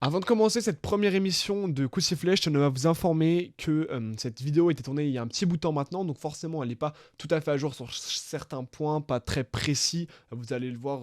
Avant de commencer cette première émission de Coup de sifflet, je tenais à vous informer que cette vidéo a été tournée il y a un petit bout de temps maintenant, donc forcément elle n'est pas tout à fait à jour sur certains points, pas très précis. Vous allez le voir,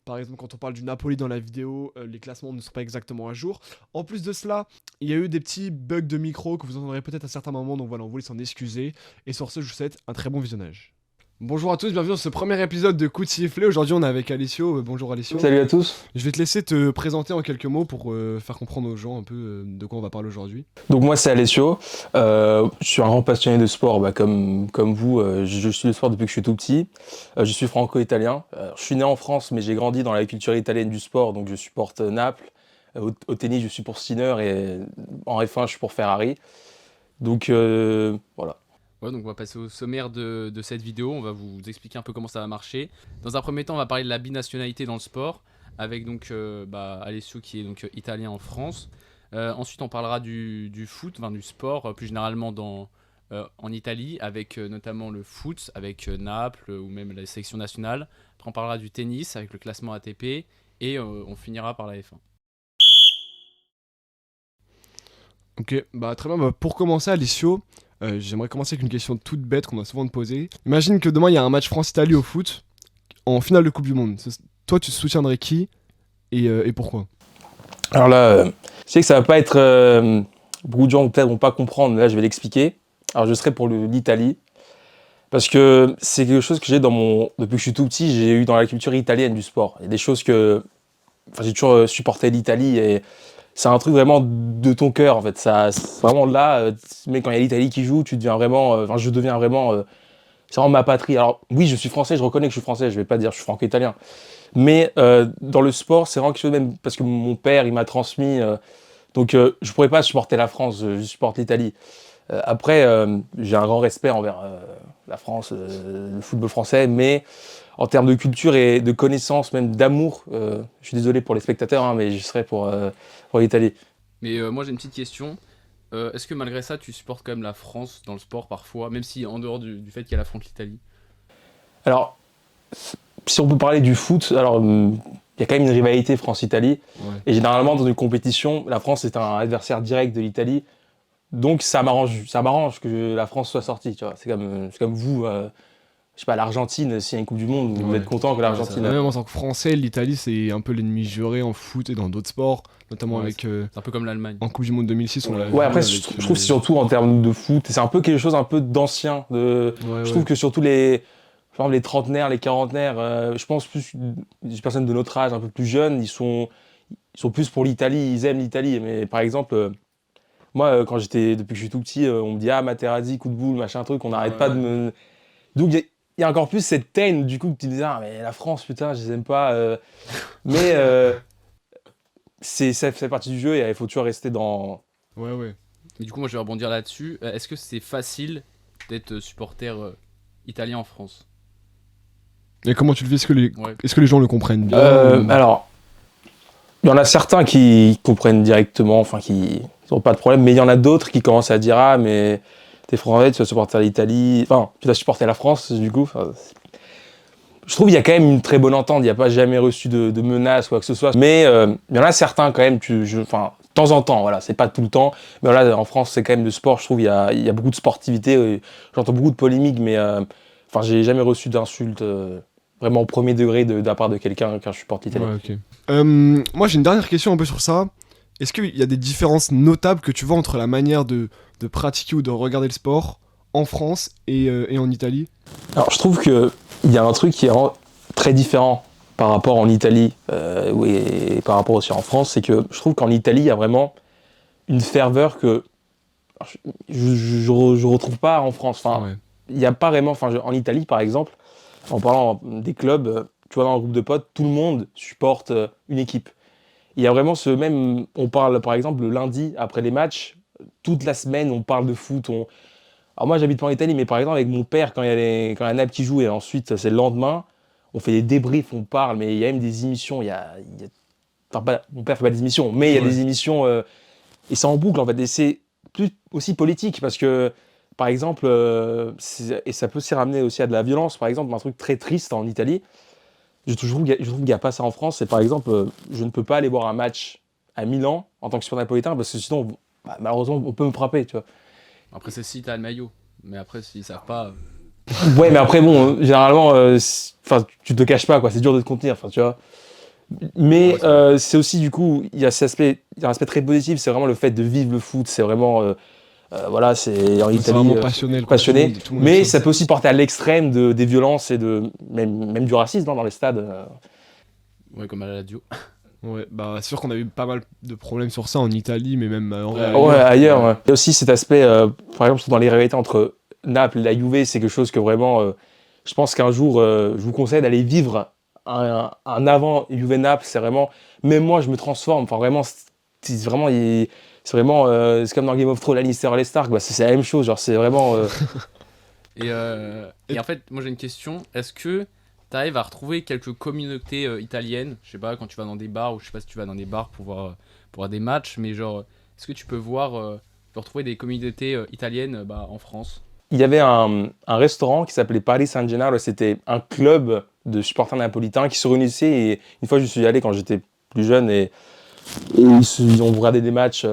par exemple quand on parle du Napoli dans la vidéo, les classements ne sont pas exactement à jour. En plus de cela, il y a eu des petits bugs de micro que vous entendrez peut-être à certains moments, donc voilà, on voulait s'en excuser. Et sur ce, je vous souhaite un très bon visionnage. Bonjour à tous, bienvenue dans ce premier épisode de Coup de sifflet. Aujourd'hui on est avec Alessio. Bonjour Alessio. Salut à tous. Je vais te laisser te présenter en quelques mots pour faire comprendre aux gens un peu de quoi on va parler aujourd'hui. Donc moi c'est Alessio. Je suis un grand passionné de sport, comme vous. Je suis le sport depuis que je suis tout petit. Je suis franco-italien. Je suis né en France, mais j'ai grandi dans la culture italienne du sport, donc je supporte Naples. Au tennis, je suis pour Sinner et en F1, je suis pour Ferrari. Donc voilà. Ouais, donc on va passer au sommaire de cette vidéo. On va vous expliquer un peu comment ça va marcher. Dans un premier temps, on va parler de la binationalité dans le sport, avec donc Alessio qui est donc italien en France. Ensuite, on parlera du foot, enfin, du sport plus généralement en Italie, avec notamment le foot, avec Naples ou même la sélection nationale. Après, on parlera du tennis avec le classement ATP et on finira par la F1. Ok, bah très bien. Bah, pour commencer, Alessio, j'aimerais commencer avec une question toute bête qu'on va souvent te poser. Imagine que demain il y a un match France-Italie au foot en finale de Coupe du Monde. Toi, tu soutiendrais qui et pourquoi? Alors là, je sais que ça va pas être... beaucoup de gens peut-être vont pas comprendre, mais là je vais l'expliquer. Alors je serai pour l'Italie. Parce que c'est quelque chose que j'ai depuis que je suis tout petit, j'ai eu dans la culture italienne du sport. Il y a des choses que... Enfin, j'ai toujours supporté l'Italie et c'est un truc vraiment de ton cœur, en fait. Ça, c'est vraiment là, mais quand il y a l'Italie qui joue, tu deviens vraiment... Enfin, je deviens vraiment... c'est vraiment ma patrie. Alors oui, je suis français, je reconnais que je suis français, je vais pas dire que je suis franco-italien. Mais dans le sport, c'est vraiment quelque chose même... Parce que mon père, il m'a transmis... donc je pourrais pas supporter la France, je supporte l'Italie. Après, j'ai un grand respect envers la France, le football français, mais en termes de culture et de connaissances, même d'amour, je suis désolé pour les spectateurs, hein, mais je serais pour l'Italie. Mais moi j'ai une petite question. Est-ce que malgré ça tu supportes quand même la France dans le sport parfois, même si en dehors du fait qu'elle affronte l'Italie? Alors, si on peut parler du foot, alors il y a quand même une rivalité France-Italie, Ouais. et généralement dans une compétition, la France est un adversaire direct de l'Italie, donc ça m'arrange que la France soit sortie, tu vois. C'est comme vous. Je sais pas, l'Argentine, s'il y a une Coupe du Monde, vous Ouais. êtes content que Ouais, l'Argentine. Même en tant que Français, l'Italie c'est un peu l'ennemi juré en foot et dans d'autres sports, notamment ouais, avec c'est un peu comme l'Allemagne. en Coupe du Monde 2006, on l'a Ouais, vu après, avec. je trouve que c'est surtout en termes de foot, c'est un peu quelque chose un peu d'ancien. Ouais, Je ouais. trouve que surtout par exemple, les trentenaires, les quarantenaires, je pense plus des personnes de notre âge, un peu plus jeunes, ils sont plus pour l'Italie, ils aiment l'Italie. Mais par exemple, moi, depuis que je suis tout petit, on me dit ah Materazzi, coup de boule, machin truc, on n'arrête Ouais, pas de ouais. me. Donc il y a encore plus cette haine du coup que tu disais ah mais la France putain, je les aime pas. Mais ça fait partie du jeu et il faut toujours rester dans. Ouais, ouais. Mais du coup, moi je vais rebondir là-dessus. Est-ce que c'est facile d'être supporter italien en France? Et comment tu le vis? Ouais. Est-ce que les gens le comprennent bien Alors, il y en a certains qui comprennent directement, enfin qui n'ont pas de problème, mais il y en a d'autres qui commencent à dire ah mais t'es français, tu vas supporter l'Italie, enfin tu vas supporter la France du coup. Enfin, je trouve qu'il y a quand même une très bonne entente, il n'y a pas jamais reçu de menaces ou quoi que ce soit, mais il y en a certains quand même, enfin de temps en temps, voilà, c'est pas tout le temps, mais voilà, en France c'est quand même le sport, je trouve il y a beaucoup de sportivité, j'entends beaucoup de polémiques, mais enfin j'ai jamais reçu d'insultes vraiment au premier degré de la part de quelqu'un quand je supporte l'Italie. Ouais, ok. Moi j'ai une dernière question un peu sur ça. Est-ce qu'il y a des différences notables que tu vois entre la manière de pratiquer ou de regarder le sport en France et en Italie? Alors, je trouve qu'il y a un truc qui est vraiment très différent par rapport en Italie et par rapport aussi en France, c'est que je trouve qu'en Italie, il y a vraiment une ferveur que je retrouve pas en France. Enfin, Ouais. il n'y a pas vraiment. Enfin, en Italie, par exemple, en parlant des clubs, tu vois, dans un groupe de potes, tout le monde supporte une équipe. Il y a vraiment ce même. On parle, par exemple, le lundi après les matchs, toute la semaine, on parle de foot. Alors moi, j'habite pas en Italie, mais par exemple, avec mon père, quand il y a Naples qui joue, et ensuite, c'est le lendemain, on fait des débriefs, on parle, mais il y a même des émissions, enfin, mon père fait pas des émissions, mais il y a Ouais. des émissions, et c'est en boucle, en fait, et c'est plus aussi politique, parce que, par exemple, et ça peut aussi ramener aussi à de la violence, par exemple, un truc très triste en Italie, je trouve qu'il n'y a pas ça en France, c'est par exemple, je ne peux pas aller voir un match à Milan en tant que supporter napolitain parce que sinon, bah, malheureusement, on peut me frapper, tu vois. Après, c'est si t'as le maillot. Mais après, s'ils savent pas. Ouais, mais après, bon, généralement, enfin, tu te caches pas, quoi. C'est dur de te contenir, enfin, tu vois. Mais Ouais, c'est vrai. c'est aussi, du coup, il y a cet aspect, il y a un aspect très positif, c'est vraiment le fait de vivre le foot. C'est vraiment, voilà, c'est en C'est Italie, vraiment passionnel, quoi. passionné. Tout le monde est Mais chaud. ça peut aussi porter à l'extrême des violences et même du racisme dans les stades. Ouais, comme à la radio. Ouais, bah c'est sûr qu'on a eu pas mal de problèmes sur ça en Italie, mais même Ouais, ailleurs. Ouais, ailleurs. Ouais. Ouais. Il y a aussi cet aspect, par exemple, dans les rivalités entre Naples et la Juve, c'est quelque chose que vraiment, je pense qu'un jour, je vous conseille d'aller vivre un avant Juve-Naples. C'est vraiment, même moi, je me transforme. Enfin, vraiment, c'est vraiment, c'est comme dans Game of Thrones, Lannister et les Stark. Bah, c'est la même chose. Genre, c'est vraiment. Et en fait, moi j'ai une question. Est-ce que tu arrives à retrouver quelques communautés italiennes? Je sais pas, quand tu vas dans des bars, ou je sais pas si tu vas dans des bars pour voir des matchs, mais genre, est-ce que tu peux retrouver des communautés italiennes en France? Il y avait un restaurant qui s'appelait Paris San Gennaro. C'était un club de supporters napolitains qui se réunissaient. Et une fois, je suis allé quand j'étais plus jeune et ils ont regardé des matchs.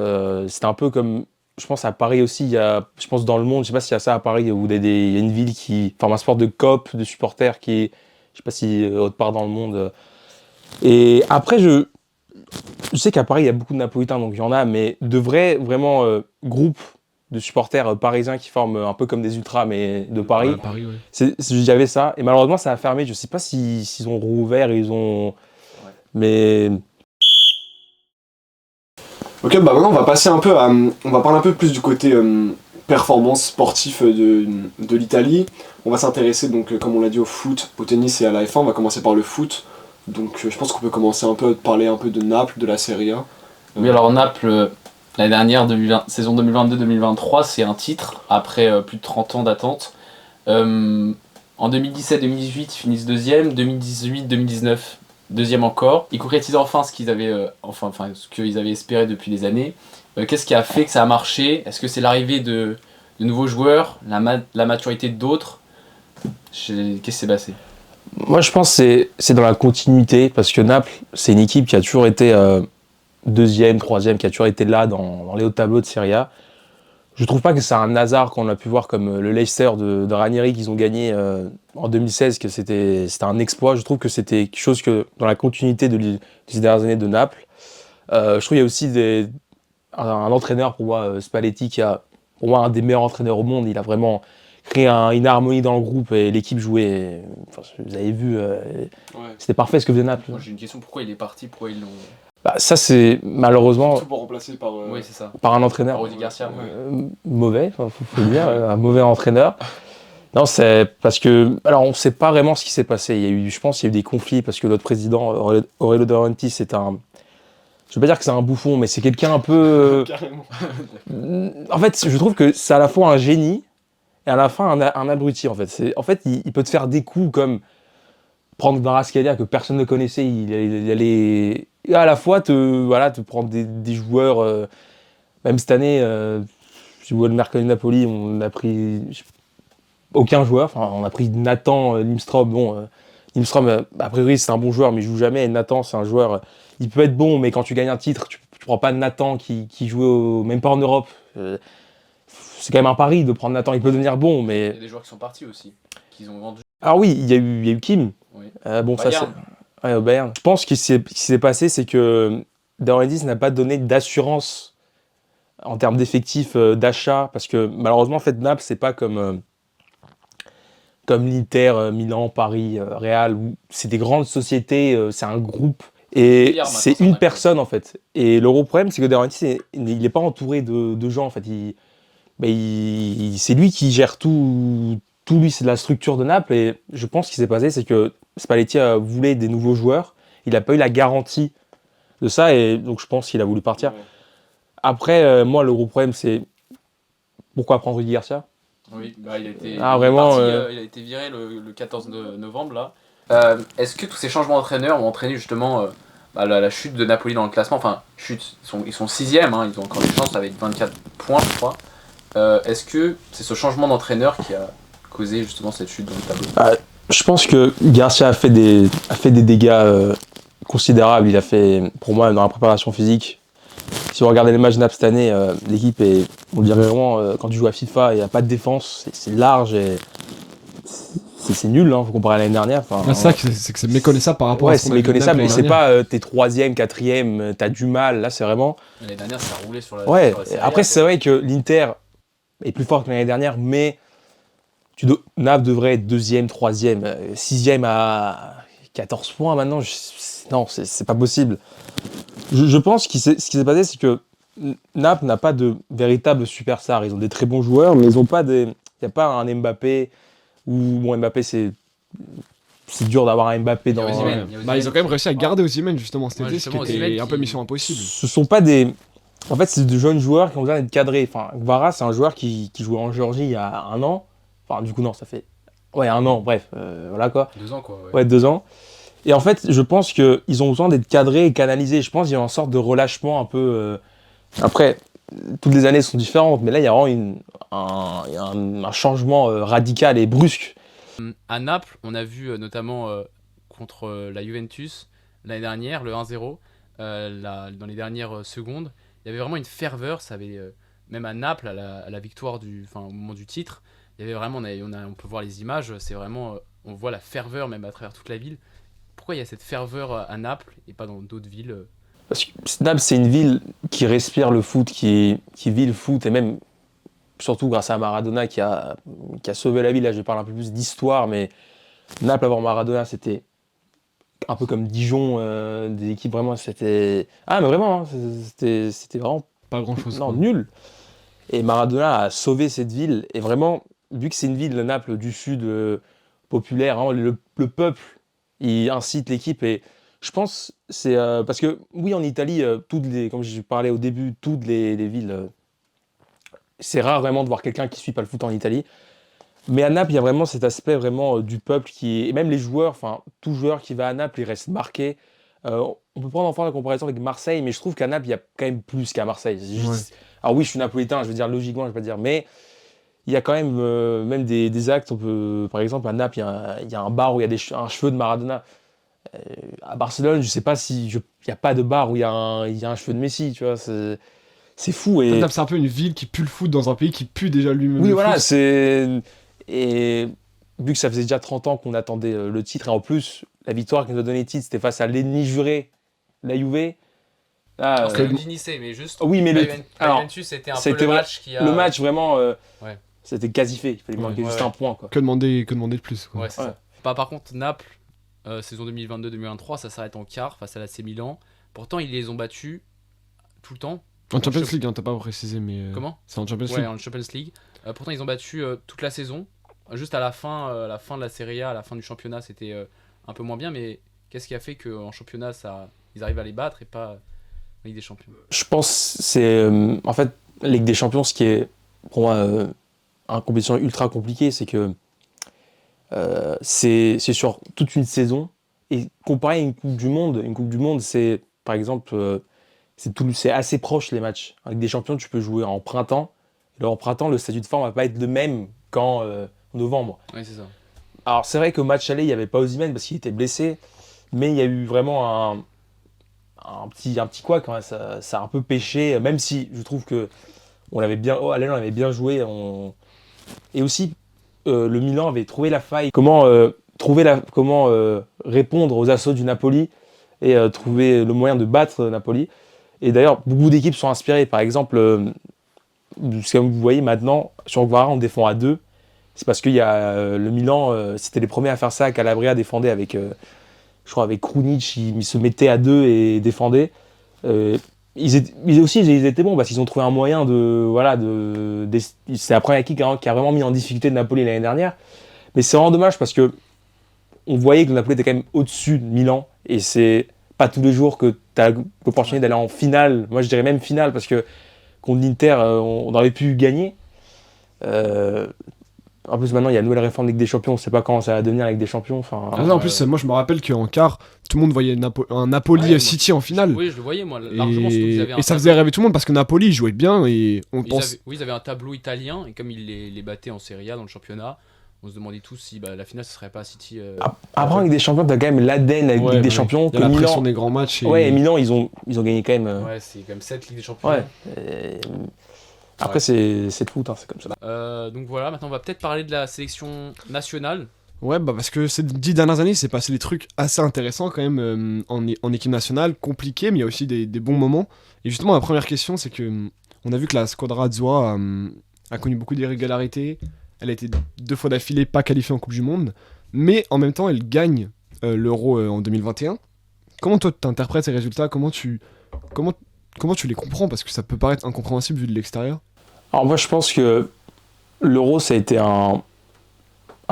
C'était un peu comme, je pense à Paris aussi, il y a, je pense dans le monde, je sais pas s'il y a ça à Paris, où il y a une ville qui forme un sport de coop, de supporters je sais pas si autre part dans le monde. Et après, je sais qu'à Paris, il y a beaucoup de Napolitains, donc il y en a, mais de vrais, vraiment, groupes de supporters parisiens qui forment un peu comme des ultras, mais de Ouais, Paris. à Paris, ouais. J'avais ça, et malheureusement, ça a fermé. Je sais pas s'ils ont rouvert, Ouais. mais Ok, bah maintenant on va passer un peu on va parler un peu plus du côté performance sportif de l'Italie. On va s'intéresser donc, comme on l'a dit, au foot, au tennis et à la F1. On va commencer par le foot. Donc je pense qu'on peut commencer un peu à parler un peu de Naples, de la Serie A. Oui, alors Naples, l'année dernière, saison 2022-2023, c'est un titre après plus de 30 ans d'attente. En 2017-2018, ils finissent deuxième. 2018-2019, deuxième encore. Ils concrétisent enfin ce qu'ils avaient, ce qu'ils avaient espéré depuis des années. Qu'est-ce qui a fait que ça a marché? Est-ce que c'est l'arrivée de nouveaux joueurs, la maturité d'autres? Qu'est-ce qui s'est passé? moi je pense que c'est dans la continuité, parce que Naples, c'est une équipe qui a toujours été deuxième, troisième, qui a toujours été là dans les hauts tableaux de Serie A. Je trouve pas que c'est un hasard qu'on a pu voir comme le Leicester de Ranieri qu'ils ont gagné en 2016, que c'était un exploit. Je trouve que c'était quelque chose que dans la continuité des dernières années de Naples. Je trouve qu'il y a aussi un entraîneur, pour moi, Spalletti, qui a pour moi un des meilleurs entraîneurs au monde. Il a vraiment créé une harmonie dans le groupe et l'équipe jouait. Enfin, vous avez vu, c'était parfait ce que faisait Naples. Moi j'ai une question, pourquoi il est parti? Pourquoi ils l'ont... Bah, ça, c'est malheureusement Tout pour remplacer par. Oui, c'est ça. par un entraîneur Rudy Garcia. mauvais, faut le dire, un mauvais entraîneur. Non, c'est parce que, alors on ne sait pas vraiment ce qui s'est passé. Je pense qu'il y a eu des conflits parce que notre président, Aurelio De Laurentiis, c'est un, je ne veux pas dire que c'est un bouffon, mais c'est quelqu'un un peu. Carrément. En fait, je trouve que c'est à la fois un génie et à la fin un abruti. En fait, il peut te faire des coups comme prendre Kvaratskhelia que personne ne connaissait. Il allait et à la fois te prendre des joueurs. Même cette année, je vois le mercato de Napoli, on a pris aucun joueur. Enfin, on a pris Nathan Limstrom. Bon, Limstrom, a priori, c'est un bon joueur, mais il joue jamais. Et Nathan, c'est un joueur. Il peut être bon, mais quand tu gagnes un titre, tu prends pas Nathan qui jouait même pas en Europe. C'est quand même un pari de prendre Nathan. Il peut devenir bon, Il y mais. a des joueurs qui sont partis aussi, qu'ils ont vendus. Alors oui, il y a eu Kim. Oui. Bon, ça Bayern. c'est. Ouais, au Bayern. Je pense que ce qui s'est passé, c'est que De Laurentiis n'a pas donné d'assurance en termes d'effectifs d'achat, parce que malheureusement, en fait, Naples, c'est pas comme l'Inter, Milan, Paris, Real, où c'est des grandes sociétés, c'est un groupe, et Milliards, c'est maintenant, ça une reste. personne, en fait. Et le gros problème, c'est que De Laurentiis, il n'est pas entouré de gens, en fait. C'est lui qui gère tout, lui, c'est la structure de Naples, et je pense ce qui s'est passé, c'est que Spalletti voulait des nouveaux joueurs, il n'a pas eu la garantie de ça, et donc je pense qu'il a voulu partir. Ouais. Après, moi, le gros problème, c'est pourquoi prendre Rudy Garcia? Oui, bah, il a été, Ah, vraiment, il a été viré le 14 novembre là. Est-ce que tous ces changements d'entraîneur ont entraîné justement la chute de Napoli dans le classement? Enfin, chute, ils sont 6e, hein, ils ont encore des chances avec 24 points, je crois. Est-ce que c'est ce changement d'entraîneur qui a causé justement cette chute dans le tableau? Je pense que Garcia a fait des dégâts considérables. Il a fait, pour moi, dans la préparation physique, Si vous regardez les matchs Naples cette année, l'équipe est, on dirait vraiment, quand tu joues à FIFA, il n'y a pas de défense, c'est large et c'est nul, hein, faut comparer à l'année dernière. C'est ça, c'est que c'est méconnaissable par rapport à Ouais, ce c'est qu'on a vu de méconnaissable, mais Naples c'est l'année dernière. pas t'es 3e, 4e, t'as du mal. Là, c'est vraiment. L'année dernière, ça a roulé sur la. Ouais, sur la Serie A, après, quoi. c'est vrai que l'Inter est plus fort que l'année dernière, mais Naples devrait être 2e, 3e, 6e à 14 points maintenant. Non, c'est pas possible. Je pense que ce qui s'est passé, c'est que Naples n'a pas de véritable superstar. Ils ont des très bons joueurs, mais ils ont pas des. Il n'y a pas un Mbappé ou bon, Mbappé, c'est dur d'avoir un Mbappé Il y a dans. Osimhen. Bah, ils ont quand même réussi à garder Osimhen justement cet Ouais, été, ce qui justement, était Osimhen un peu qui- mission impossible. Ce sont pas des. En fait, c'est de jeunes joueurs qui ont besoin d'être cadrés. Enfin, Kvara, c'est un joueur qui jouait en Géorgie il y a 1 an. Enfin, du coup, non, ça fait. Ouais, 1 an, bref, voilà quoi. 2 ans, quoi. Ouais, 2 ans. Et en fait, je pense qu'ils ont besoin d'être cadrés et canalisés. Je pense qu'il y a une sorte de relâchement un peu. Après, toutes les années sont différentes, mais là, il y a vraiment un changement radical et brusque. À Naples, on a vu notamment contre la Juventus l'année dernière, le 1-0, dans les dernières secondes. Il y avait vraiment une ferveur. Ça avait, même à Naples, à la victoire, au moment du titre, il y avait vraiment, on peut voir les images, c'est vraiment, on voit la ferveur même à travers toute la ville. Pourquoi il y a cette ferveur à Naples et pas dans d'autres villes Parce que Naples, c'est une ville qui respire le foot, qui vit le foot, et même, surtout grâce à Maradona qui a sauvé la ville. Là, je parle un peu plus d'histoire, mais Naples avant Maradona, c'était un peu comme Dijon, des équipes vraiment, c'était. Ah, mais vraiment, hein, c'était vraiment Pas grand chose. non, nul. Et Maradona a sauvé cette ville, et vraiment, vu que c'est une ville, le Naples du Sud, populaire, hein, le peuple, il incite l'équipe, et je pense c'est parce que oui, en Italie, comme je parlais au début, toutes les villes, c'est rare vraiment de voir quelqu'un qui suit pas le foot en Italie. Mais à Naples, il y a vraiment cet aspect vraiment du peuple et même les joueurs, enfin tout joueur qui va à Naples, il reste marqué. On peut prendre enfin la comparaison avec Marseille, mais je trouve qu'à Naples, il y a quand même plus qu'à Marseille. Alors oui, je suis napolitain, je veux dire logiquement, je vais pas dire, mais il y a quand même des actes. Par exemple, à Naples, il y a un bar où il y a un cheveu de Maradona. À Barcelone, je sais pas il y a pas de bar où il y a un cheveu de Messi, tu vois. C'est fou. Et Naples, c'est un peu une ville qui pue le foot dans un pays qui pue déjà lui-même oui, le voilà, foot. Et vu que ça faisait déjà 30 ans qu'on attendait le titre, et en plus, la victoire qui nous a donné le titre, c'était face à l'ennemi juré, la Juve. Là, C'est Nice, mais juste. oui, mais alors, Juventus, c'était un peu c'était le match qui a. le match, vraiment, Ouais. c'était quasi fait. Il fallait manquer juste un point, quoi. Que demander de plus, quoi. Ouais, c'est ça. Par contre, Naples, saison 2022-2023, ça s'arrête en quart face à l'AC Milan. Pourtant, ils les ont battus tout le temps. En Champions League, hein, t'as pas précisé, mais. Comment C'est en Champions Ouais, League. en Champions League. Pourtant, ils ont battu toute la saison. Juste à la fin de la Serie A, à la fin du championnat, c'était un peu moins bien. Mais qu'est-ce qui a fait qu'en championnat, ils arrivent à les battre et pas en Ligue des Champions? Je pense que c'est en fait la Ligue des Champions, ce qui est pour moi une compétition ultra compliquée, c'est que c'est sur toute une saison. Et comparé à une Coupe du Monde, c'est par exemple c'est assez proche les matchs. En Ligue des Champions, tu peux jouer en printemps. Et là, en printemps, le statut de forme va pas être le même qu'en novembre. Oui, c'est ça. Alors c'est vrai qu'au match aller, il n'y avait pas Osimhen parce qu'il était blessé, mais il y a eu vraiment un petit couac, hein. Ça a un peu pêché, même si je trouve que on avait bien joué. Et aussi, le Milan avait trouvé la faille. Comment répondre aux assauts du Napoli et trouver le moyen de battre Napoli. Et d'ailleurs, beaucoup d'équipes sont inspirées. Par exemple, comme vous voyez maintenant, sur Guevara, on défend à 2. C'est parce qu'il y a le Milan, c'était les premiers à faire ça. Calabria défendait avec, je crois, avec Krunic, ils se mettaient à 2 et défendaient. Ils étaient bons parce qu'ils ont trouvé un moyen c'est la première équipe qui a vraiment mis en difficulté de Napoli l'année dernière. Mais c'est vraiment dommage parce que on voyait que le Napoli était quand même au-dessus de Milan et c'est pas tous les jours que tu as l'opportunité d'aller en finale. Moi, je dirais même finale parce que contre l'Inter, on aurait pu gagner. En plus, maintenant, il y a une nouvelle réforme de Ligue des Champions. On ne sait pas quand ça va devenir la Ligue des Champions. En plus, moi, je me rappelle qu'en quart, tout le monde voyait un Napoli City en finale. Oui, je le voyais, moi, largement. Et ça faisait rêver tout le monde parce que Napoli jouait bien et on pense. Ils avaient un tableau italien et comme ils les battaient en Serie A dans le championnat, On se demandait tous si la finale ce serait pas City. Après, avec des champions, t'as quand même l'ADN avec Ouais, Ligue des bah oui. Champions. Il y a que la pression Milan, des grands matchs. Et... ouais, et Milan, ils ont gagné quand même. Ouais, c'est quand même 7 Ligue des Champions. Ouais. Après, c'est le foot, hein, c'est comme ça. Donc voilà, maintenant on va peut-être parler de la sélection nationale. Ouais, bah parce que ces 10 dernières années, il s'est passé des trucs assez intéressants quand même en équipe nationale, compliqués, mais il y a aussi des bons moments. Et justement, la première question, c'est que on a vu que la Squadra Azzurra a connu beaucoup d'irrégularités. Elle a été 2 fois d'affilée pas qualifiée en Coupe du Monde, mais en même temps, elle gagne l'Euro en 2021. Comment toi, tu interprètes ces résultats? Comment tu les comprends? Parce que ça peut paraître incompréhensible vu de l'extérieur. Alors moi, je pense que l'Euro, ça a été un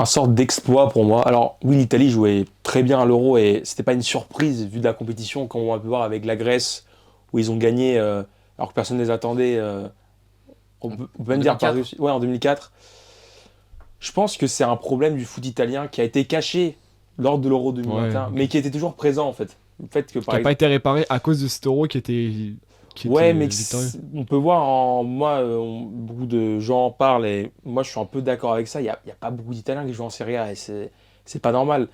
sorte d'exploit pour moi. Alors oui, l'Italie jouait très bien à l'Euro et c'était pas une surprise vu de la compétition, comme on a pu voir avec la Grèce, où ils ont gagné alors que personne ne les attendait. On peut même dire par réussite. Ouais, en 2004. Je pense que c'est un problème du foot italien qui a été caché lors de l'Euro 2021, mais qui était toujours présent en fait. Le fait que Qui n'a pas été réparé à cause de cet Euro qui était ouais, mais victorieux. on peut voir, beaucoup de gens en parlent et moi je suis un peu d'accord avec ça. Il y a pas beaucoup d'Italiens qui jouent en Serie A et c'est pas normal.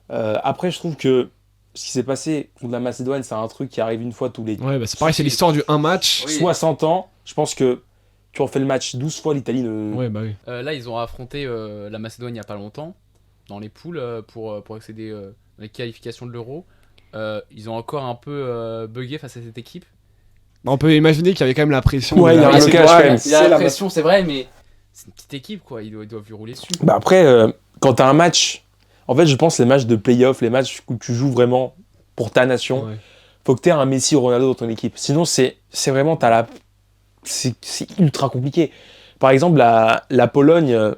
Après, je trouve que ce qui s'est passé contre la Macédoine, c'est un truc qui arrive une fois tous les Ouais, bah c'est pareil, c'est l'histoire du un match. 60 ans. Je pense que tu refais le match 12 fois, l'Italie ne. Ouais, bah oui. Là, ils ont affronté la Macédoine il n'y a pas longtemps, dans les poules, pour accéder à les qualifications de l'Euro. Ils ont encore un peu bugué face à cette équipe. Bah, on peut imaginer qu'il y avait quand même la pression. Ouais, il y a un blocage quand même. Il y a la pression, c'est vrai, mais c'est une petite équipe, quoi. Ils doivent lui rouler dessus. Bah après, quand t'as un match, en fait, je pense les matchs de play-off, les matchs où tu joues vraiment pour ta nation, Ouais. faut que t'aies un Messi ou Ronaldo dans ton équipe. Sinon, c'est vraiment, c'est ultra compliqué. Par exemple, la Pologne,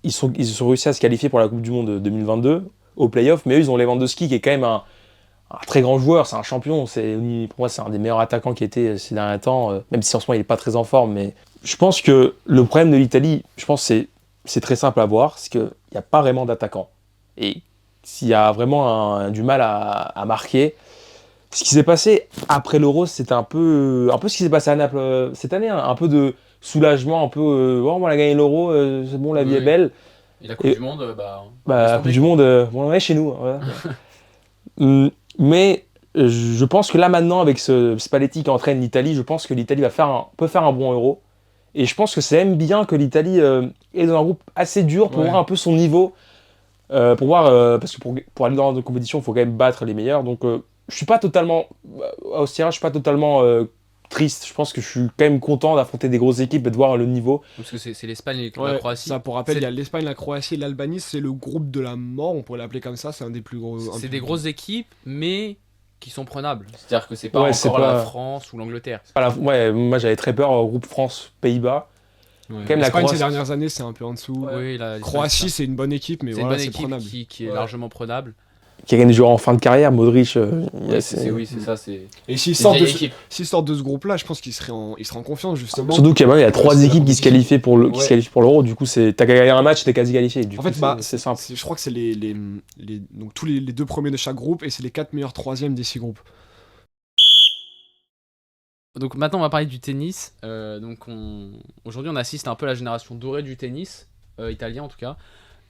ils ont réussi à se qualifier pour la Coupe du Monde 2022 au play-off, mais eux, ils ont Lewandowski qui est quand même un très grand joueur, c'est un champion. Pour moi, c'est un des meilleurs attaquants qui était ces derniers temps, même si en ce moment, il n'est pas très en forme. Mais je pense que le problème de l'Italie, je pense que c'est très simple à voir, c'est qu'il n'y a pas vraiment d'attaquants. Et s'il y a vraiment du mal à marquer, ce qui s'est passé après l'Euro, c'était un peu ce qui s'est passé à Naples cette année, hein, un peu de soulagement, un peu oh, on a gagné l'Euro, c'est bon, la vie est belle. Et la Coupe du Monde, la Coupe du Monde, bon, on est chez nous. Voilà. Mais je pense que là maintenant, avec Spalletti qui entraîne l'Italie, je pense que l'Italie peut faire un bon Euro. Et je pense que c'est même bien que l'Italie est dans un groupe assez dur pour voir un peu son niveau. Pour voir, parce que pour aller dans une compétition, il faut quand même battre les meilleurs. Donc je suis pas totalement, à Ostia, je suis pas totalement triste. Je pense que je suis quand même content d'affronter des grosses équipes et de voir le niveau. Parce que c'est l'Espagne et Ouais, la Croatie. ça, pour rappel, il y a l'Espagne, la Croatie et l'Albanie, c'est le groupe de la mort, on pourrait l'appeler comme ça, c'est un des plus gros. C'est des grosses équipes, mais qui sont prenables. C'est-à-dire que c'est pas encore la France ou l'Angleterre. Ouais, moi j'avais très peur au groupe France-Pays-Bas. Ouais. Quand même, L'Espagne, la ces dernières années, c'est un peu en dessous. Oui, Croatie, c'est une bonne équipe, mais c'est voilà, une c'est bonne prenable. équipe qui est largement prenable. Qui a gagné des joueurs en fin de carrière, Modric. Oui, c'est ça. Et s'ils C'est sortent, une vieille équipe. de ce groupe-là, je pense qu'ils seraient en confiance, justement. Surtout qu'il y a 3 C'est équipes la qui se qualifient pour Ouais. l'Euro. Du coup, t'as qu'à gagner un match, t'es quasi qualifié. Du En coup, fait, bah, c'est simple. je crois que c'est donc tous les 2 premiers de chaque groupe, et c'est les 4 meilleurs troisièmes des 6 groupes. Donc maintenant, on va parler du tennis. Aujourd'hui, on assiste un peu à la génération dorée du tennis, italien en tout cas,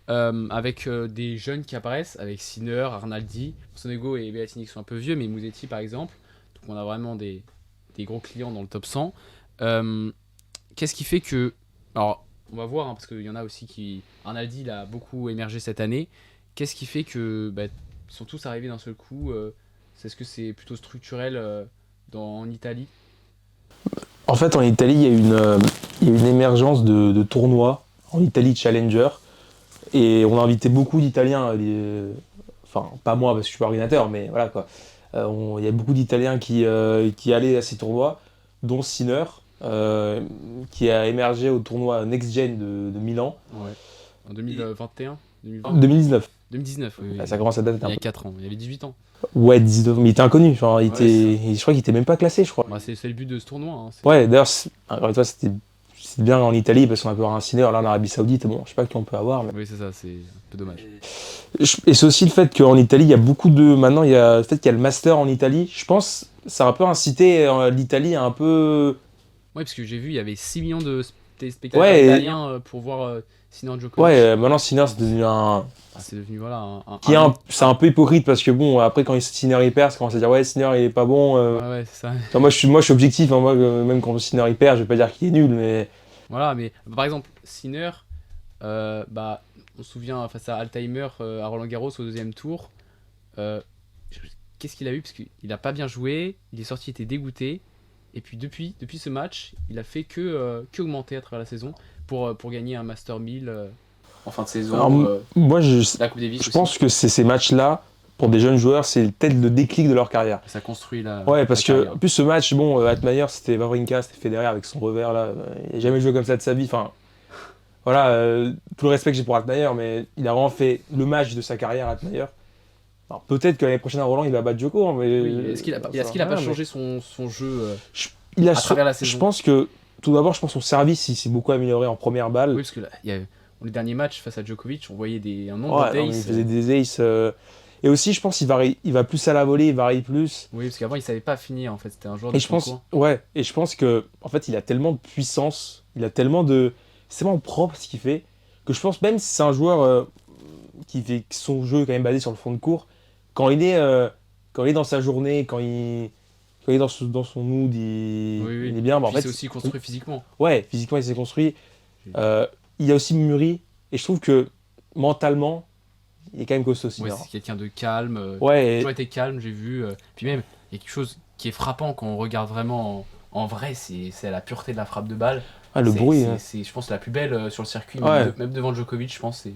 avec des jeunes qui apparaissent, avec Sinner, Arnaldi, Sonego et Berrettini qui sont un peu vieux, mais Musetti par exemple. Donc on a vraiment des gros clients dans le top 100. Qu'est-ce qui fait que... Alors, on va voir, hein, parce qu'il y en a aussi qui... Arnaldi, il a beaucoup émergé cette année. Qu'est-ce qui fait que ils sont tous arrivés d'un seul coup Est-ce que c'est plutôt structurel en Italie? En fait, en Italie, il y a une émergence de tournois en Italie Challenger. Et on a invité beaucoup d'Italiens. Enfin, pas moi parce que je suis pas ordinateur, mais voilà quoi. Il y a beaucoup d'Italiens qui allaient à ces tournois, dont Sinner, qui a émergé au tournoi Next Gen de Milan. Ouais. En 2021 2019. 2019, oui. Ça commence à dater Il un y a peu. 4 ans. Il avait 18 ans. Ouais, 19, mais il était inconnu. Genre, je crois qu'il était même pas classé, je crois. Bah, c'est le but de ce tournoi. Hein. Ouais, d'ailleurs, encore une fois, c'était bien en Italie parce qu'on a pu avoir un Sinner. Là, en Arabie Saoudite, bon, je sais pas qui on peut avoir. Mais... Oui, c'est ça, c'est un peu dommage. Et c'est aussi le fait qu'en Italie, il y a beaucoup de. Maintenant, il y a le fait qu'il y a le Master en Italie. Je pense ça a un peu incité l'Italie à un peu. Ouais, parce que j'ai vu, il y avait 6 millions de téléspectateurs Ouais, italiens pour voir Sinner Djokovic. Ouais, maintenant Sinner c'est devenu un. C'est devenu voilà C'est un peu hypocrite parce que bon, après quand Sinner il perd, ça commence à dire ouais, Sinner il est pas bon. Ouais, c'est ça. Enfin, moi je suis objectif, hein, moi, même quand Sinner il perd, je vais pas dire qu'il est nul, mais. Voilà, mais par exemple, Sinner, on se souvient face à Alzheimer à Roland Garros au deuxième tour. Qu'est-ce qu'il a eu? Parce qu'il a pas bien joué, il est sorti, il était dégoûté. Et puis depuis ce match, il a fait que augmenter à travers la saison pour gagner un Master 1000 en fin de saison. Alors, moi la Coupe Davis je aussi. pense que ces matchs-là, pour des jeunes joueurs, c'est peut-être le déclic de leur carrière. Ça construit la. Ouais, parce la que carrière. en plus ce match, bon, Altmaier, c'était Wawrinka, c'était Federer avec son revers là. Il n'a jamais joué comme ça de sa vie. Enfin, voilà, tout le respect que j'ai pour Altmaier, mais il a vraiment fait le match de sa carrière, Altmaier. Alors peut-être que l'année prochaine à Roland, il va battre Djoko. Hein, mais Oui, est-ce qu'il a pas changé son jeu il a à travers la Je saison? pense que tout d'abord, je pense que son service, il s'est beaucoup amélioré en première balle. Oui, parce que là, les derniers matchs face à Djokovic, on voyait un nombre Ouais, non, mais il d'aces. faisait des aces. Et aussi, je pense qu'il va plus à la volée, il varie plus. Oui, parce qu'avant, il savait pas finir en fait. C'était un joueur Et de je pense, concours. ouais, et je pense que, en fait, il a tellement de puissance, il a tellement de, c'est tellement propre ce qu'il fait, que je pense même si c'est un joueur qui fait son jeu est quand même basé sur le fond de cours, quand il est dans sa journée, quand il est dans son mood, il est bien. Bah, en Puis fait, c'est aussi construit physiquement. ouais, physiquement, il s'est construit. Il a aussi mûri, et je trouve que mentalement, il est quand même costaud aussi. Ouais, c'est quelqu'un de calme. Il a Ouais, toujours été calme, j'ai vu. Puis même, il y a quelque chose qui est frappant quand on regarde vraiment en vrai, c'est la pureté de la frappe de balle. le bruit. Hein. C'est, je pense, la plus belle sur le circuit, Ouais. même devant Djokovic, je pense.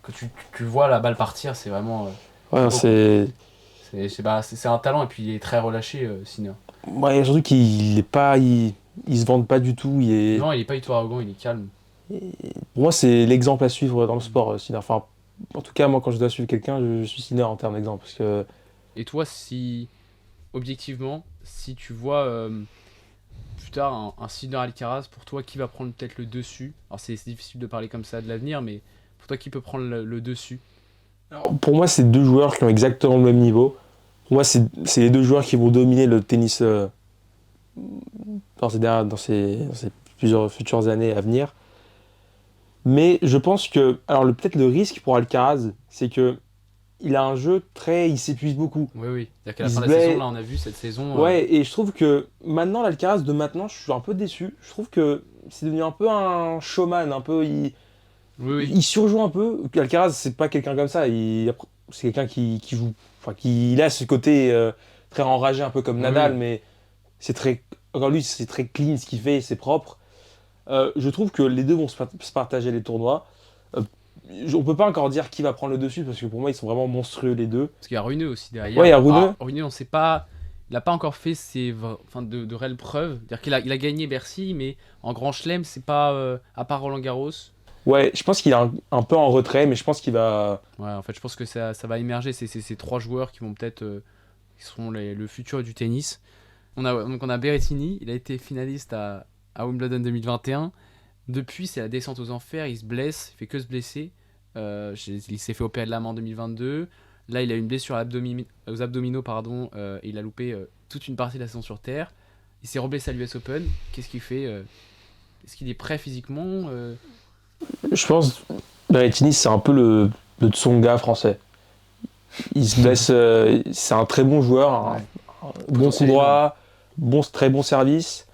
Quand tu vois la balle partir, c'est vraiment. Ouais, C'est un talent et puis il est très relâché, Sinner. Ouais, surtout qu'il est pas, il se vante pas du tout. Non, il est pas du tout arrogant, il est calme. Pour moi, c'est l'exemple à suivre dans le sport, Sinner. Enfin, en tout cas, moi, quand je dois suivre quelqu'un, je suis Sinner en termes d'exemple. Parce que... Et toi, objectivement, si tu vois plus tard un Sinner Alcaraz, pour toi, qui va prendre peut-être le dessus? Alors, c'est difficile de parler comme ça de l'avenir, mais pour toi, qui peut prendre le dessus? Pour moi, c'est deux joueurs qui ont exactement le même niveau. Pour moi, c'est les deux joueurs qui vont dominer le tennis dans ces plusieurs futures années à venir. Mais je pense que, alors peut-être le risque pour Alcaraz, c'est que il a un jeu il s'épuise beaucoup. Oui. C'est-à-dire qu'à la Il fin de se la blesse. saison, là, on a vu cette saison. Ouais, et je trouve que maintenant, l'Alcaraz de maintenant, je suis un peu déçu. Je trouve que c'est devenu un peu un showman, un peu. Oui. Il surjoue un peu. Alcaraz, c'est pas quelqu'un comme ça. C'est quelqu'un qui joue. Enfin, il a ce côté très enragé, un peu comme Nadal, mais c'est très. Encore lui, c'est très clean ce qu'il fait, c'est propre. Je trouve que les deux vont se partager les tournois. On peut pas encore dire qui va prendre le dessus parce que pour moi, ils sont vraiment monstrueux les deux. Parce qu'il y a Runeux aussi derrière. Ouais, il y a Runeux. Runeux, on sait pas. Il n'a pas encore fait de réelles preuves. C'est-à-dire qu'il a gagné Bercy, mais en Grand Chelem, c'est pas. À part Roland Garros. Ouais, je pense qu'il est un peu en retrait, mais je pense qu'il va. Ouais, en fait, je pense que ça va émerger. C'est ces trois joueurs qui vont peut-être. Qui seront le futur du tennis. On a Berrettini, il a été finaliste à Wimbledon 2021. Depuis, c'est la descente aux enfers. Il se blesse, il fait que se blesser. Il s'est fait opérer de la main en 2022. Là, il a une blessure aux abdominaux, et il a loupé toute une partie de la saison sur terre. Il s'est reblessé à l'US Open. Qu'est-ce qu'il fait Est-ce qu'il est prêt physiquement Je pense Berrettini, c'est un peu le Tsonga français. Il se blesse, c'est un très bon joueur, bon coup droit, très bon service,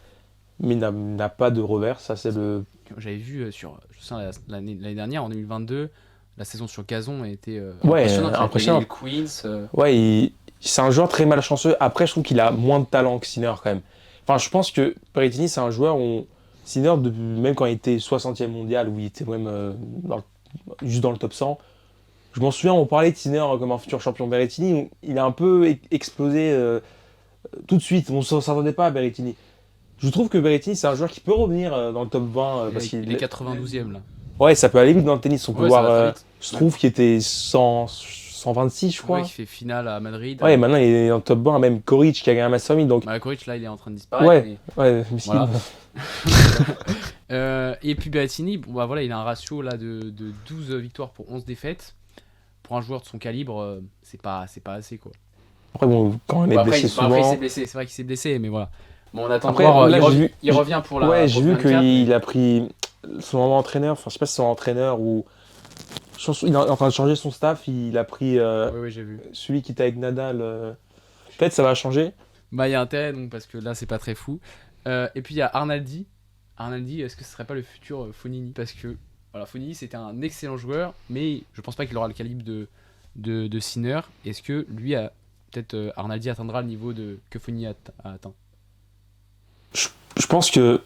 mais il n'a pas de revers. Ça, c'est le. J'avais vu l'année dernière, en 2022, la saison sur gazon a été impressionnante. Le Queens. Ouais, c'est un joueur très malchanceux. Après, je trouve qu'il a moins de talent que Sinner quand même. Enfin, je pense que Berrettini, c'est un joueur où Sinner, même quand il était 60e mondial, où il était même juste dans le top 100, je m'en souviens, on parlait de Sinner comme un futur champion. Berrettini, où il a un peu explosé tout de suite. On ne s'attendait pas à Berrettini. Je trouve que Berrettini, c'est un joueur qui peut revenir dans le top 20. Parce qu'il est 92e là. Ouais, ça peut aller vite dans le tennis. On peut voir Struff qui était 126, je crois. Ouais, qui fait finale à Madrid. Ouais, maintenant il est en top 20. Même Koric qui a gagné un Master 1000. Donc... Koric, là, il est en train de disparaître. Ouais, voilà. Et puis Berrettini, il a un ratio là, de 12 victoires pour 11 défaites. Pour un joueur de son calibre, c'est pas assez, quoi. Après, quand on est blessé souvent... Après, il s'est blessé. C'est vrai qu'il s'est blessé, mais voilà. Bon, on attend après, de voir. Là, il revient pour la. Ouais, j'ai vu qu'il a pris son entraîneur, enfin je sais pas si c'est son entraîneur ou je pense qu'il est en train de changer son staff, il a pris Oui, oui, j'ai vu. celui qui était avec Nadal. Peut-être ça va changer. Bah, il y a intérêt, donc, parce que là, c'est pas très fou. Et puis, il y a Arnaldi. Arnaldi, est-ce que ce serait pas le futur Fonini? Parce que, voilà, Fonini, c'était un excellent joueur, mais je pense pas qu'il aura le calibre de Sinner. Est-ce que lui, peut-être Arnaldi atteindra le niveau que Fonini a atteint? Je pense que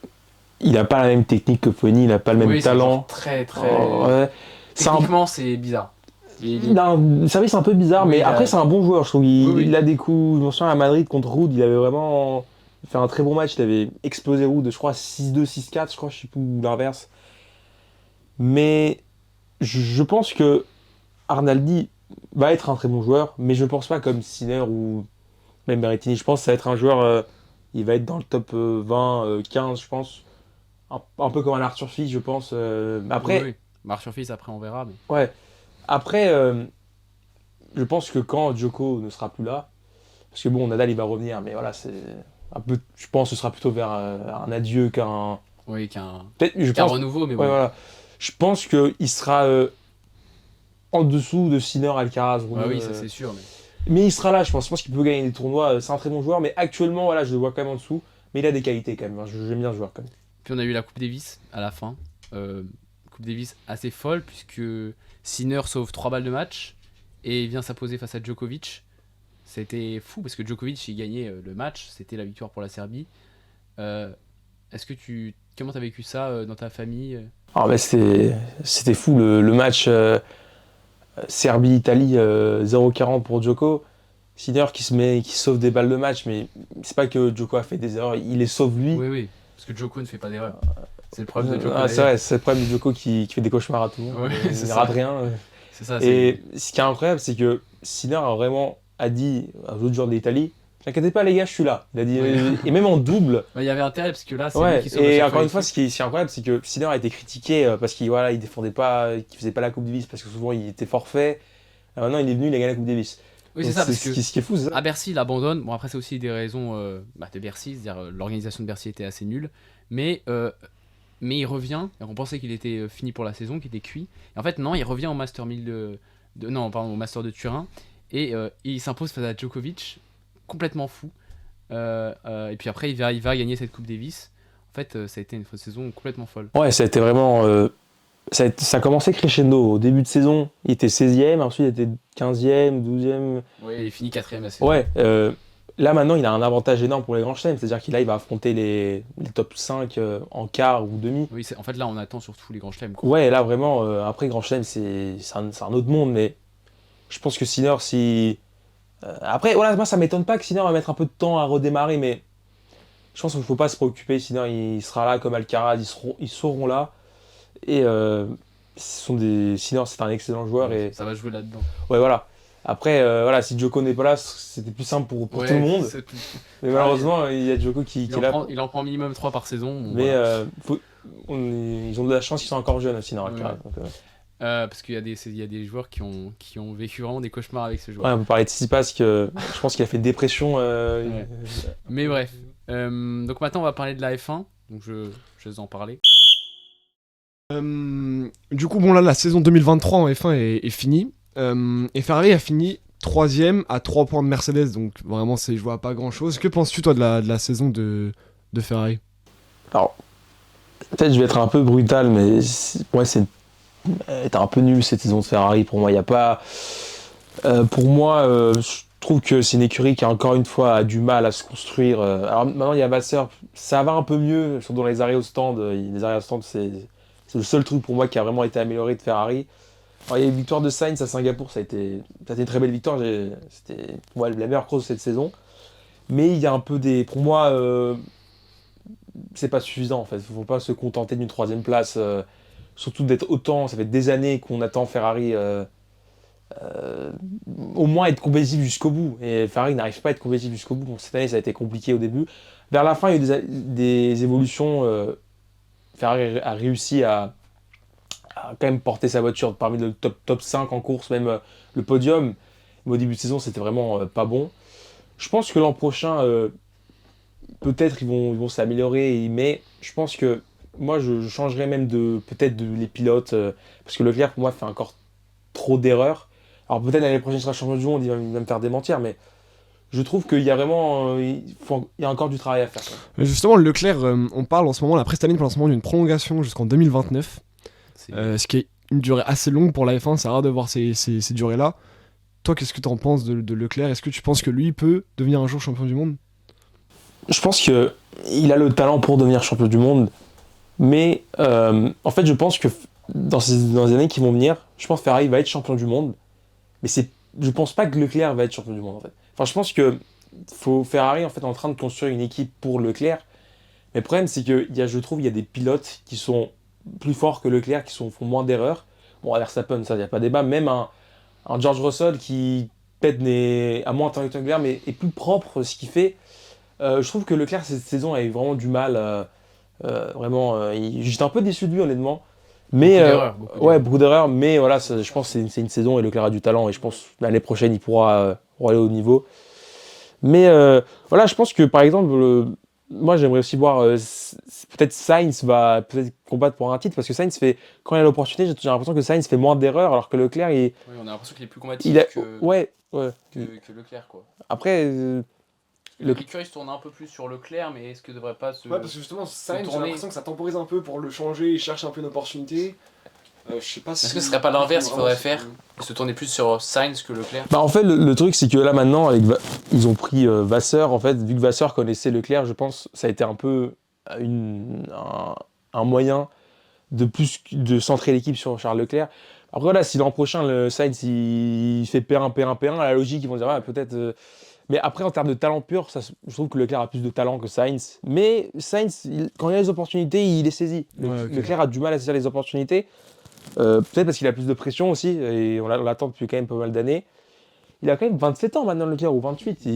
il a pas la même technique que Fonny, il a pas le même Oui, c'est un joueur talent. très, très. Ouais. Techniquement, c'est bizarre. Il a un service un peu bizarre, Oui, mais il a- après c'est un bon joueur, je trouve. Oui, oui. Il a des coups. Je me souviens à Madrid contre Rude, il avait vraiment fait un très bon match. Il avait explosé Rude, je crois 6-2, 6-4, je crois, je sais plus, ou l'inverse. Mais je pense que Arnaldi va être un très bon joueur, mais je pense pas comme Sinner ou même Berrettini. Je pense que ça va être un joueur, il va être dans le top 20, 15, je pense. Un peu comme un Arthur Fils, je pense. Mais Oui, après, oui. Marc sur Fils, après, on verra. ouais. Après, je pense que quand Djoko ne sera plus là, parce que bon, Nadal il va revenir, mais voilà, c'est un peu. Je pense que ce sera plutôt vers un adieu qu'un. Oui, qu'un Peut-être, je qu'un pense. renouveau, mais Ouais, bon. voilà. Je pense qu'il sera en dessous de Sinner, Alcaraz, Ouais, Rune, oui, ça c'est sûr. mais il sera là, je pense. Je pense qu'il peut gagner des tournois. C'est un très bon joueur, mais actuellement, voilà, je le vois quand même en dessous. Mais il a des qualités quand même. Hein. J'aime bien ce joueur quand même. Puis on a eu la Coupe Davis à la fin. Coupe Davis assez folle puisque Sinner sauve 3 balles de match et il vient s'imposer face à Djokovic. C'était fou parce que Djokovic il gagnait le match, c'était la victoire pour la Serbie. Euh, Est-ce que comment t'as vécu ça dans ta famille? Alors, bah, c'était fou le match Serbie-Italie 0-40 pour Djoko. Sinner qui sauve des balles de match, mais c'est pas que Djoko a fait des erreurs, il les sauve lui. Oui, oui, parce que Djoko ne fait pas d'erreur. C'est le problème de Djoko. Ah, c'est vrai, c'est le problème de Djoko qui fait des cauchemars à tout le monde. Ouais, Il c'est ne ça. rate rien. C'est ça. Et ce qui est incroyable, c'est que Sinner a dit aux autres joueurs de l'Italie, t'inquiète pas les gars, je suis là. Il a dit, Ouais. et même en double. Bah, il y avait intérêt parce que là, c'est lui Ouais, qui sauve à et chaque encore une l'équipe. fois, ce qui est incroyable, c'est que Sinner a été critiqué parce qu'il voilà, il défendait pas, qu'il faisait pas la Coupe Davis parce que souvent il était forfait. Maintenant, il est venu, il a gagné la Coupe Davis. Oui, Donc, c'est ça, parce ce que qui est fou, c'est ça. à Bercy, il abandonne. Bon, après, c'est aussi des raisons de Bercy, c'est-à-dire l'organisation de Bercy était assez nulle. Mais il revient, et on pensait qu'il était fini pour la saison, qu'il était cuit. Et en fait, non, il revient au Master 1000 non, pardon, au Master de Turin. Et il s'impose face à Djokovic, complètement fou. Et puis après, il va gagner cette Coupe Davis. En fait, ça a été une saison complètement folle. Ouais, ça a été vraiment. Ça a commencé crescendo. Au début de saison, il était 16e, ensuite il était 15e, 12e. Oui, il finit 4ème la saison. Ouais, là maintenant, il a un avantage énorme pour les grands chelems, c'est-à-dire qu'il il va affronter les top 5 en quart ou demi. Oui, en fait, là, on attend surtout les grands chelems, quoi. Ouais, là vraiment, après grand chelem, c'est un autre monde, mais je pense que Sinner, si. Après, voilà, moi ça m'étonne pas que Sinner va mettre un peu de temps à redémarrer, mais je pense qu'il ne faut pas se préoccuper. Sinner, il sera là comme Alcaraz, ils seront là. Et Sinner, c'est un excellent joueur. Et Ça va jouer là-dedans. ouais, voilà. Après, voilà, si Djoko n'est pas là, c'était plus simple pour Ouais, tout le monde. c'est tout. Mais malheureusement, il y a Djoko qui est là. Il en prend minimum 3 par saison. Bon, Mais voilà. ils ont de la chance qu'ils sont encore jeunes aussi, Sinner, Alcaraz. Ouais. Donc, Parce qu'il y a des joueurs qui ont vécu vraiment des cauchemars avec ce joueur. ouais, on peut parler de Tsitsipas, que je pense qu'il a fait une dépression. Ouais. Mais bref. Donc maintenant, on va parler de la F1. Donc je vais en parler. Du coup, bon là, la saison 2023 en F1 est finie. Et Ferrari a fini 3ème à 3 points de Mercedes, donc vraiment, je vois pas grand-chose. Que penses-tu, toi, de la saison de Ferrari? Alors, peut-être je vais être un peu brutal, mais pour moi, était un peu nul cette saison de Ferrari. Pour moi, il n'y a pas. Pour moi, je trouve que c'est une écurie qui, encore une fois, a du mal à se construire. Alors maintenant, il y a Vasseur, ça va un peu mieux, surtout dans les arrêts au stand. Les arrêts au stand, c'est le seul truc pour moi qui a vraiment été amélioré de Ferrari. Alors, il y a eu une victoire de Sainz à Singapour, ça a été une très belle victoire. C'était pour moi la meilleure course de cette saison. Mais il y a un peu des. Pour moi, c'est pas suffisant en fait. Il ne faut pas se contenter d'une 3ème place. Surtout d'être autant. Ça fait des années qu'on attend Ferrari au moins être compétitif jusqu'au bout. Et Ferrari n'arrive pas à être compétitif jusqu'au bout. Bon, cette année, ça a été compliqué au début. Vers la fin, il y a eu des évolutions. Ferrari a réussi à quand même porter sa voiture parmi le top 5 en course, même le podium. Mais au début de saison, c'était vraiment pas bon. Je pense que l'an prochain, peut-être ils vont s'améliorer, mais je pense que moi, je changerais même peut-être les pilotes, parce que Leclerc, pour moi, fait encore trop d'erreurs. Alors peut-être l'année prochaine, il sera champion du monde, il va me faire démentir, mais je trouve qu'il y a vraiment, il y a encore du travail à faire, quoi. Mais justement, Leclerc, on parle en ce moment, la Prestaline parle en ce moment d'une prolongation jusqu'en 2029, ce qui est une durée assez longue pour la F1, c'est rare de voir ces durées-là. Toi, qu'est-ce que tu en penses de Leclerc? Est-ce que tu penses que lui peut devenir un jour champion du monde? Je pense qu'il a le talent pour devenir champion du monde, mais en fait, je pense que dans les années qui vont venir, je pense que Ferrari va être champion du monde, mais je pense pas que Leclerc va être champion du monde, en fait. Enfin, je pense que Ferrari en fait, est en train de construire une équipe pour Leclerc, mais le problème, c'est que je trouve il y a des pilotes qui sont plus forts que Leclerc, qui font moins d'erreurs. Bon, à Verstappen, ça, il n'y a pas débat, même un George Russell qui a moins intelligent que Leclerc, mais est plus propre ce qu'il fait. Je trouve que Leclerc, cette saison, a eu vraiment du mal. Vraiment, j'étais un peu déçu de lui, honnêtement. Mais, beaucoup d'erreurs. Mais voilà, je pense que c'est une saison et Leclerc a du talent. Et je pense que l'année prochaine, il pourra aller au niveau. Mais voilà, je pense que par exemple, moi, j'aimerais aussi voir. Peut-être Sainz va peut-être combattre pour un titre. Parce que Sainz fait. Quand il a l'opportunité, j'ai l'impression que Sainz fait moins d'erreurs. Alors que Leclerc, Oui, on a l'impression qu'il est plus combatif ouais. que Leclerc, quoi. Après. L'écurie se tourne un peu plus sur Leclerc, mais est-ce que devrait pas se. Ouais, parce que justement, Sainz, j'ai tourner. l'impression que ça temporise un peu pour le changer, il cherche un peu une opportunité. Je sais pas si. Est-ce que ce serait pas l'inverse qu'il faudrait faire? Se tourner plus sur Sainz que Leclerc? Bah en fait, le truc, c'est que là maintenant, ils ont pris Vasseur. En fait, vu que Vasseur connaissait Leclerc, je pense ça a été un peu un moyen de centrer l'équipe sur Charles Leclerc. Après, là, si l'an prochain, le Sainz il fait P1, P1, P1, à la logique, ils vont dire, ouais, peut-être. Mais après, en termes de talent pur, je trouve que Leclerc a plus de talent que Sainz. Mais Sainz, quand il a les opportunités, il les saisit. Leclerc a du mal à saisir les opportunités. Peut-être parce qu'il a plus de pression aussi, et on l'attend depuis quand même pas mal d'années. Il a quand même 27 ans maintenant, Leclerc, ou 28.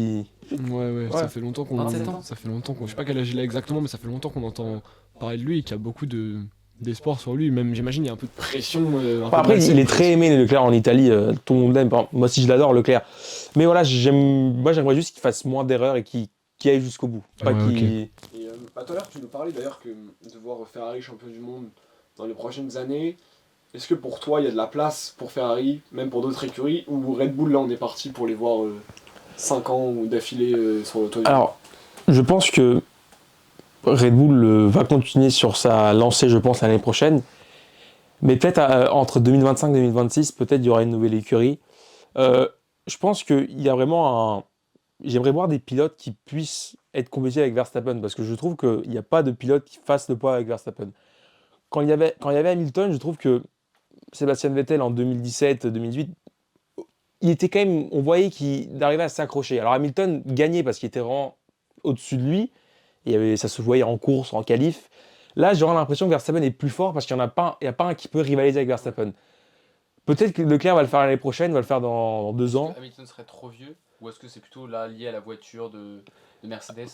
Ouais, ça fait longtemps qu'on. 27 ans. Ça fait longtemps qu'on. Je sais pas quel âge il a exactement, mais ça fait longtemps qu'on entend parler de lui et qu'il y a beaucoup d'espoir sur lui. Même, j'imagine, il y a un peu de pression. Après, il est très aimé, Leclerc, en Italie. Tout le monde l'aime. Moi aussi, je l'adore, Leclerc. Mais voilà, moi, j'aimerais juste qu'il fasse moins d'erreurs et qu'il aille jusqu'au bout. Pas qu'il. Et tout à l'heure, tu nous parlais d'ailleurs que de voir Ferrari champion du monde dans les prochaines années. Est-ce que pour toi, il y a de la place pour Ferrari, même pour d'autres écuries, ou Red Bull, là, on est parti pour les voir 5 ans ou d'affilée sur le toit du... Alors, je pense que Red Bull va continuer sur sa lancée, je pense, l'année prochaine. Mais peut-être entre 2025 et 2026, peut-être il y aura une nouvelle écurie. Je pense qu'il y a vraiment J'aimerais voir des pilotes qui puissent être compétitifs avec Verstappen, parce que je trouve qu'il n'y a pas de pilote qui fasse le poids avec Verstappen. Quand il y avait Hamilton, je trouve que Sébastien Vettel en 2017-2018, il était quand même, on voyait qu'il arrivait à s'accrocher. Alors Hamilton gagnait parce qu'il était vraiment au-dessus de lui, ça se voyait en course, en qualif. Là, j'aurais l'impression que Verstappen est plus fort parce qu'il n'y a pas un qui peut rivaliser avec Verstappen. Peut-être que Leclerc va le faire l'année prochaine, va le faire dans 2 ans. Hamilton serait trop vieux, ou est-ce que c'est plutôt là lié à la voiture de Mercedes?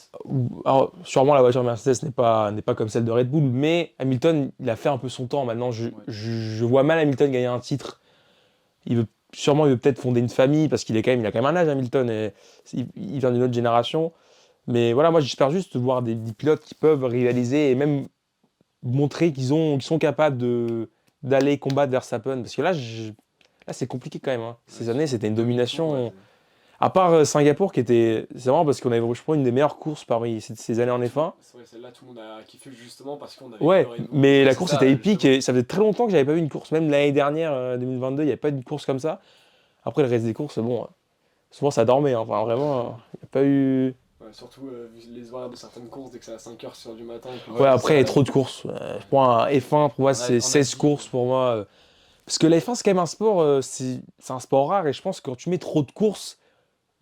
Alors, sûrement la voiture Mercedes n'est pas comme celle de Red Bull, mais Hamilton, il a fait un peu son temps. Maintenant, je vois mal Hamilton gagner un titre. Il veut peut-être fonder une famille parce qu'il a quand même un âge, Hamilton, et il vient d'une autre génération. Mais voilà, moi j'espère juste voir des pilotes qui peuvent rivaliser et même montrer qu'ils sont capables d'aller combattre Verstappen. Parce que là c'est compliqué quand même, hein. Ces années, c'était une domination. À part Singapour, c'est vraiment parce qu'on avait, je crois, une des meilleures courses parmi ces années en F1. C'est vrai, celle-là, tout le monde a kiffé justement parce qu'on avait... Ouais, mais la course était épique et ça faisait très longtemps que j'avais pas vu une course. Même l'année dernière, 2022, il n'y avait pas eu une course comme ça. Après, le reste des courses, bon, souvent ça dormait, hein. Enfin, vraiment, il n'y a pas eu... Ouais, surtout les horaires de certaines courses, dès que c'est à 5h du matin. Ouais, après, il y a trop de courses. Je prends un F1, pour moi, c'est 16 courses pour moi. Parce que la F1, c'est quand même un sport, c'est un sport rare et je pense que quand tu mets trop de courses,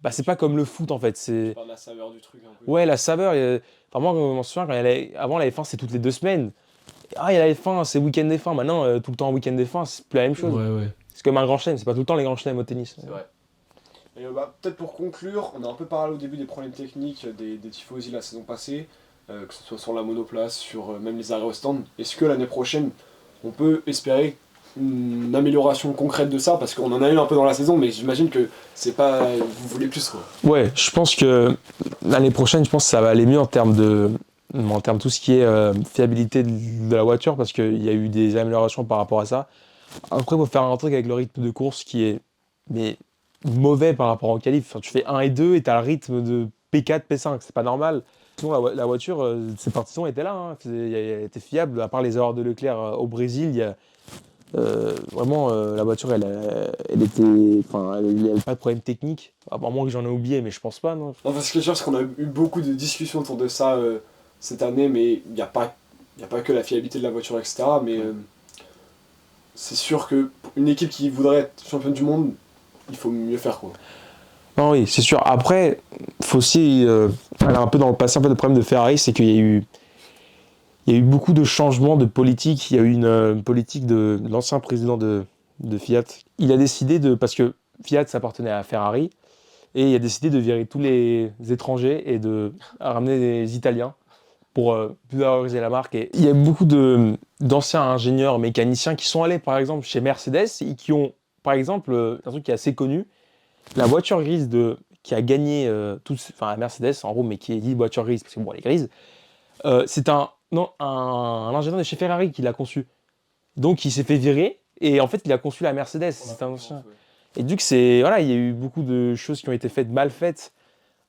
bah, c'est pas comme le foot en fait. Tu parles de la saveur du truc un peu. Ouais, la saveur. Enfin, moi, je m'en souviens, avant la F1, c'est toutes les 2 semaines. Ah, il y a la F1, c'est week-end F1. Maintenant, tout le temps week-end F1, c'est plus la même chose. Ouais. C'est comme un grand chelem, c'est pas tout le temps les grands chelems au tennis. C'est vrai. Et peut-être pour conclure, on a un peu parlé au début des problèmes techniques des tifosi la saison passée, que ce soit sur la monoplace, sur même les arrêts au stand. Est-ce que l'année prochaine, on peut espérer une amélioration concrète de ça? Parce qu'on en a eu un peu dans la saison, mais j'imagine que c'est pas... Vous voulez plus, quoi. Ouais, je pense que l'année prochaine, je pense que ça va aller mieux en termes en termes de tout ce qui est fiabilité de la voiture, parce qu'il y a eu des améliorations par rapport à ça. Après, il faut faire un truc avec le rythme de course qui est mais, mauvais par rapport au qualif. Enfin, tu fais 1 et 2 et tu as le rythme de P4, P5, c'est pas normal. Sinon, la voiture, ses partitions étaient là, hein. Elle était fiable, à part les erreurs de Leclerc au Brésil. Il y a, vraiment, la voiture, elle était. Enfin, il n'y avait pas de problème technique. À moins que j'en ai oublié, mais je pense pas, non. Non, parce que ce qui est sûr, c'est qu'on a eu beaucoup de discussions autour de ça cette année, mais il n'y a pas que la fiabilité de la voiture, etc. Mais c'est sûr qu'une équipe qui voudrait être championne du monde, il faut mieux faire, quoi. Non, oui, c'est sûr. Après, il faut aussi aller un peu dans le passé. Un peu le problème de Ferrari, c'est qu'il y a eu beaucoup de changements de politique. Il y a eu une politique de l'ancien président de Fiat. Il a décidé parce que Fiat s'appartenait à Ferrari, et il a décidé de virer tous les étrangers et de ramener des Italiens pour plus valoriser la marque. Et il y a beaucoup d'anciens ingénieurs mécaniciens qui sont allés, par exemple, chez Mercedes et qui ont, par exemple, un truc qui est assez connu, la voiture grise qui a gagné la Mercedes, en gros, mais qui est dit voiture grise, parce que bon, elle est grise, c'est un ingénieur de chez Ferrari qui l'a conçu. Donc, il s'est fait virer, et en fait, il a conçu la Mercedes. C'est un ancien. Et du coup, voilà, il y a eu beaucoup de choses qui ont été mal faites.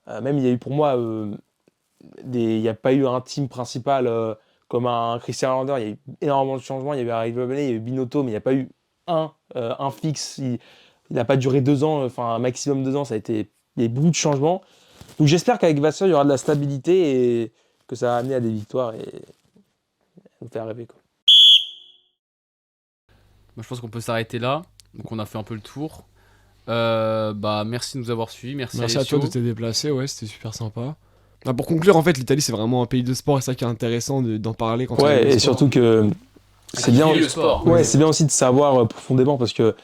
Même, il y a eu pour moi, il n'y a pas eu un team principal comme un Christian Horner. Il y a eu énormément de changements. Il y avait Harry Bobnet, il y a eu Binotto, mais il n'y a pas eu un fixe. Il n'a pas duré 2 ans, enfin un maximum 2 ans. Il y a eu beaucoup de changements. Donc j'espère qu'avec Vasseur, il y aura de la stabilité et que ça va amener à des victoires et nous faire rêver, quoi. Moi, je pense qu'on peut s'arrêter là. Donc on a fait un peu le tour. Merci de nous avoir suivis. Merci Merci à Alessio. toi de t'être déplacé, ouais, c'était super sympa. Bah, pour conclure, en fait, l'Italie, c'est vraiment un pays de sport, et ça qui est intéressant d'en parler quand on aime le Ouais, et sport. surtout que c'est bien. Le sport. Ouais, c'est bien aussi de savoir profondément parce que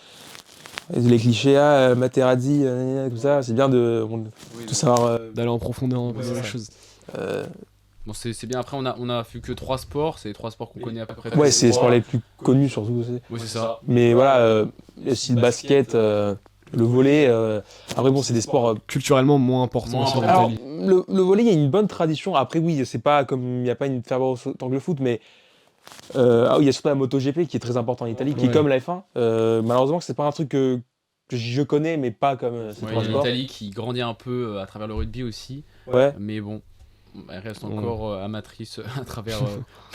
les clichés, Materazzi, tout ça, c'est bien de tout savoir. D'aller en profondeur un peu dans c'est les ça. choses. Bon, c'est bien. Après, on a vu que 3 sports. C'est les 3 sports qu'on connaît à peu près. Ouais, c'est les sports les plus connus surtout aussi. Oui, c'est ça. Mais voilà, il y a aussi le basket, le volley. Après, bon, c'est des sports. Culturellement moins important Moins aussi en important. Italie. Alors, le volley, il y a une bonne tradition. Après, oui, c'est pas comme il n'y a pas une ferveur autant que le foot, mais oui, il y a surtout la MotoGP qui est très important en Italie, qui est Ouais. comme la F1. Malheureusement, c'est pas un truc que je connais, mais pas comme ces Ouais, trois il y a sports. l'Italie qui grandit un peu à travers le rugby aussi. Ouais. Mais bon, elle reste encore amatrice à travers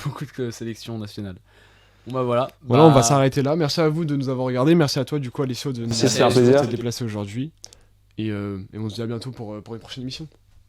beaucoup de sélections nationales. Bon, bah voilà. Voilà, on va s'arrêter là. Merci à vous de nous avoir regardés. Merci à toi, du coup, Alessio, de nous C'est un plaisir. t'être déplacé aujourd'hui. Et on se dit à bientôt pour une prochaine émission.